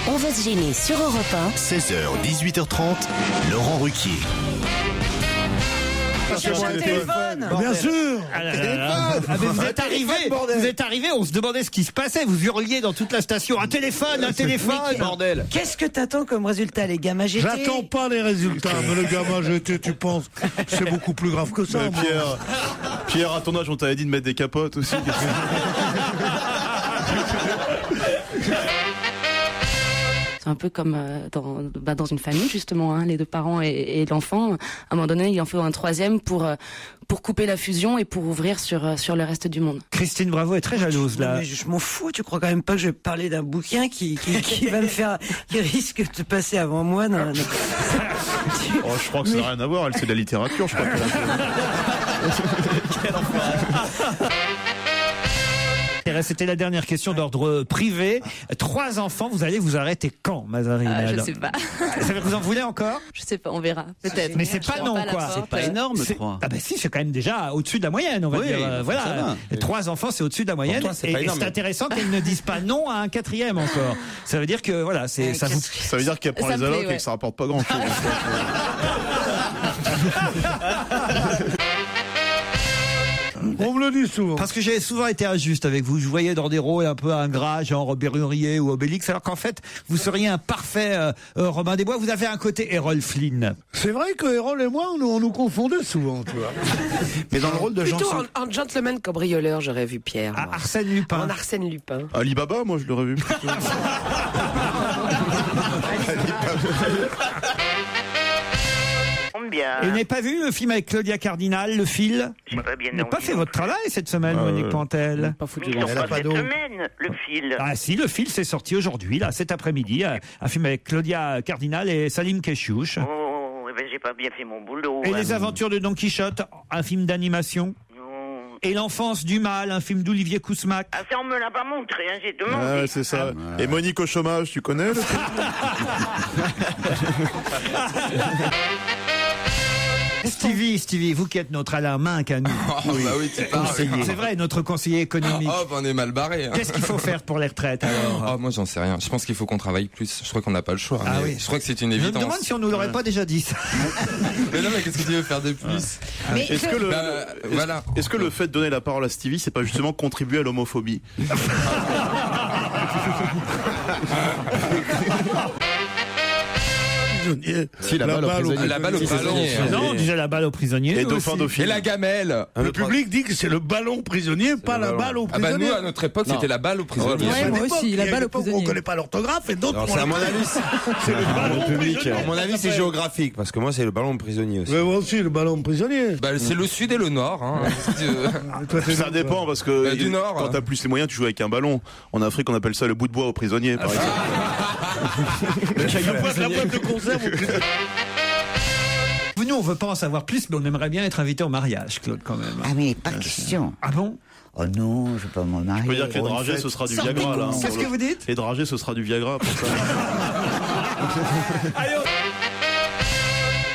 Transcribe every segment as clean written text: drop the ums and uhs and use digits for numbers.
On va se gêner sur Europe 1. 16h, 18h30, Laurent Ruquier. Téléphone. Bien sûr. Mais vous êtes arrivé, on se demandait ce qui se passait. Vous hurliez dans toute la station. Un téléphone, bordel. Qu'est-ce que t'attends comme résultat, les gamins GT? J'attends pas les résultats, mais le gamin GT, tu penses, c'est beaucoup plus grave que ça. Mais Pierre, à ton âge, on t'avait dit de mettre des capotes aussi. C'est un peu comme dans une famille, justement, hein, les deux parents et l'enfant. À un moment donné, il en faut un troisième pour couper la fusion et pour ouvrir sur le reste du monde. Christine Bravo est très jalouse, là. Mais je m'en fous, tu crois quand même pas que je vais parler d'un bouquin qui va me faire, qui risque de passer avant moi je crois que ça n'a rien à voir, elle c'est de la littérature, je crois. C'était la dernière question d'ordre privé. 3 enfants, vous allez vous arrêter quand, Mazarine? Je sais pas. Vous en voulez encore? Je sais pas, on verra. Peut-être. Mais c'est pas non, quoi. C'est pas énorme, 3. Ah bah si, c'est quand même déjà au-dessus de la moyenne, on va dire. Voilà. 3 enfants, c'est au-dessus de la moyenne. Toi, c'est et pas énorme, c'est intéressant qu'elles ne disent pas non à un 4e encore. Ça veut dire que voilà, ça veut dire qu'elle prend les allocs et que ça rapporte pas grand-chose. On me le dit souvent. Parce que j'ai souvent été injuste avec vous. Je voyais dans des rôles un peu ingrats, genre Berrurier ou Obélix, alors qu'en fait, vous seriez un parfait Robin des Bois. Vous avez un côté Errol Flynn. C'est vrai que Errol et moi, on nous confondait souvent, tu vois. Mais dans le rôle de plutôt en gentleman cambrioleur, j'aurais vu Pierre. Arsène Lupin. En Arsène Lupin. Alibaba, moi je l'aurais vu plutôt. Et vous n'avez pas vu le film avec Claudia Cardinal, Le Fil? J'ai pas bien Vous n'avez pas fait votre travail cette semaine, Monique Pantel. Mais ils n'ont pas cette semaine, Le Fil. Ah si, Le Fil, c'est sorti aujourd'hui, là, cet après-midi. Un film avec Claudia Cardinal et Salim Keshiouch. Oh, ben j'ai pas bien fait mon boulot. Et Les Aventures de Don Quichotte, un film d'animation. Et L'Enfance du Mal, un film d'Olivier Kousmac. Ah, ça, on me l'a pas montré, hein, j'ai demandé. Ouais, c'est ça. Et Monique au chômage, tu connais le film? Stevie, vous qui êtes notre Alain Minck à nous. C'est vrai, notre conseiller économique. On est mal barré. Qu'est-ce qu'il faut faire pour les retraites alors? Moi j'en sais rien. Je pense qu'il faut qu'on travaille plus. Je crois qu'on n'a pas le choix. Oui. Je crois que c'est une évidence. Je me demande si on nous l'aurait pas déjà dit ça. Mais non, mais qu'est-ce que tu veux faire de plus? Est-ce que le fait de donner la parole à Stevie, c'est pas justement contribuer à l'homophobie? Si, la balle au prisonnier. La balle au prisonnier. Non, on disait la balle au prisonnier. Et Dauphin Dauphine. Et la gamelle. Le public dit que c'est le ballon prisonnier, pas la balle au prisonnier. Nous, à notre époque, c'était la balle au prisonnier. Ouais, moi aussi, la balle au prisonnier. On connaît pas l'orthographe et d'autres. C'est à mon avis, c'est le ballon public. À mon avis, c'est géographique, parce que moi, c'est le ballon prisonnier aussi. Mais moi aussi, le ballon prisonnier. C'est le sud et le nord. Ça dépend, parce que du nord, quand t'as plus les moyens, tu joues avec un ballon. En Afrique, on appelle ça le bout de bois au prisonnier, par exemple. La boîte de conserve au prisonnier. Nous, on veut pas en savoir plus, mais on aimerait bien être invité au mariage, Claude, quand même. Ah mais pas question. Ah bon? Oh non, je vais pas m'en marier. Je peux dire que les dragées, ce sera du Viagra, là. Qu'est-ce que vous dites? Les dragées, ce sera du Viagra, pour ça. Allez,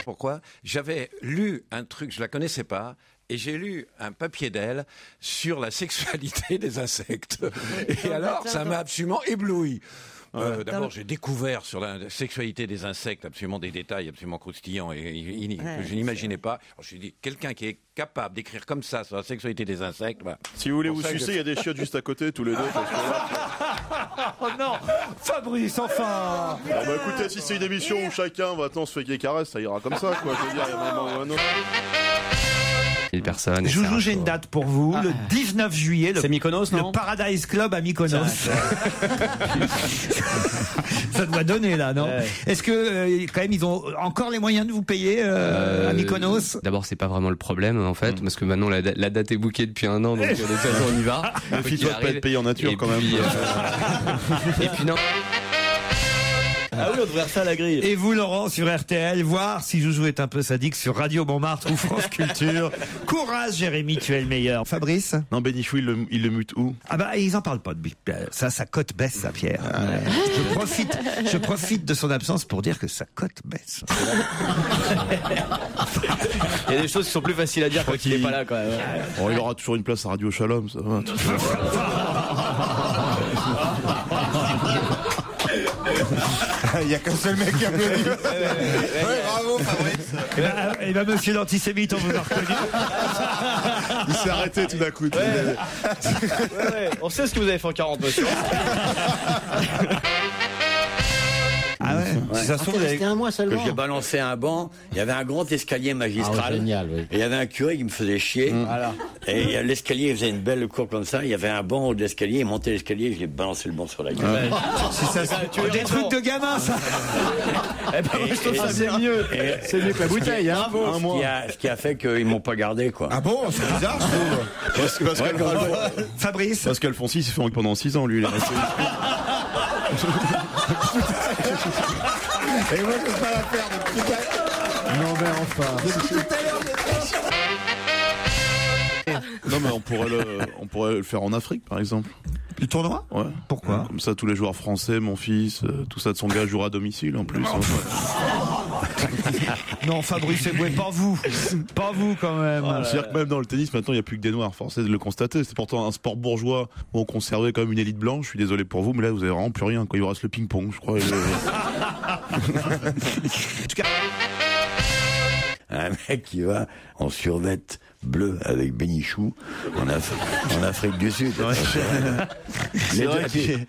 Pourquoi? J'avais lu un truc, je la connaissais pas, et j'ai lu un papier d'elle sur la sexualité des insectes. Et alors, ça m'a absolument ébloui. D'abord, j'ai découvert sur la sexualité des insectes absolument des détails absolument croustillants et que je n'imaginais pas. Alors, je me suis dit, quelqu'un qui est capable d'écrire comme ça sur la sexualité des insectes... Si vous voulez vous sucer, il y a des chiottes juste à côté, tous les deux. oh non, Fabrice, enfin. Écoutez, si c'est une émission où chacun maintenant se fait des caresses, ça ira comme ça, quoi. Je veux dire, il y a un moment ou un autre. Joujou, j'ai une date pour vous, le 19 juillet. C'est Mykonos, non? Le Paradise Club à Mykonos. Ça doit donner là, non? Est-ce que quand même ils ont encore les moyens de vous payer à Mykonos? D'abord, c'est pas vraiment le problème en fait, parce que maintenant la date est bookée depuis 1 an, donc de toute façon on y va. Méfie-toi de pas être payé en nature quand même. Et puis non. Ah oui, on devrait refaire la grille. Et vous, Laurent, sur RTL, voir si Joujou est un peu sadique sur Radio Montmartre ou France Culture. Courage, Jérémy, tu es le meilleur. Fabrice? Non, Bénichou, il le mute où? Ah bah, ils en parlent pas de ça, sa cote baisse, ça, Pierre. Je profite de son absence pour dire que sa cote baisse. Il y a des choses qui sont plus faciles à dire quand il est pas là, quand même. Oh, il aura toujours une place à Radio Shalom, ça va. Il y a qu'un seul mec qui a applaudi. Ouais, bravo Fabrice. Et ben monsieur l'antisémite, on vous a reconnu. Il s'est arrêté tout d'un coup. Ouais. On sait ce que vous avez fait en 40 monsieur. Ah ouais, ça se trouve, C'était un mois seulement. Que j'ai balancé un banc, il y avait un grand escalier magistral. Génial, oui. Et il y avait un curé qui me faisait chier. Voilà. Et l'escalier faisait une belle cour comme ça. Il y avait un banc au haut de l'escalier. Il montait l'escalier, je l'ai balancé le banc sur la gueule. des trucs de gamin, ça. Eh ben, je trouve ça c'est mieux. C'est mieux que la bouteille, hein. Ce qui a fait qu'ils m'ont pas gardé, quoi. Ah bon, c'est bizarre, je trouve. Fabrice. Parce qu'Alfonsi s'est fait pendant 6 ans, lui. Il est resté. Et moi, je peux pas la faire depuis. Non, mais enfin. Non, mais on pourrait le faire en Afrique, par exemple. Le tournoi? Ouais. Pourquoi? Comme ça, tous les joueurs français, mon fils, tout ça de son gars jouera à domicile, en plus. Non, Fabrice Eboué, pas vous. Pas vous, quand même. C'est-à-dire que même dans le tennis, maintenant, il n'y a plus que des noirs. Forcé de le constater. C'est pourtant un sport bourgeois où on conservait quand même une élite blanche. Je suis désolé pour vous, mais là, vous avez vraiment plus rien. Il vous reste le ping-pong, je crois. Un mec qui va en survette bleu avec bénichou en Afrique du Sud.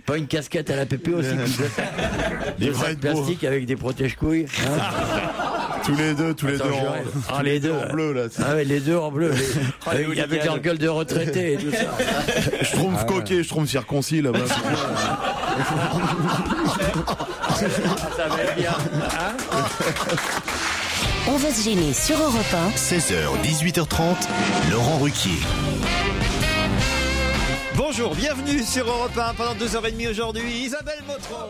Pas une casquette à la pépé aussi. Des sacs plastiques avec des protège-couilles. Tous les deux les deux en bleu, là. Ah ouais, les deux en bleu. Avec leur gueule de retraité et tout ça. Je trompe coquet, je trompe circoncis là-bas. Ça va bien. On va se gêner sur Europe 1. 16h, 18h30, Laurent Ruquier. Bonjour, bienvenue sur Europe 1 pendant 2h30 aujourd'hui. Isabelle Motro.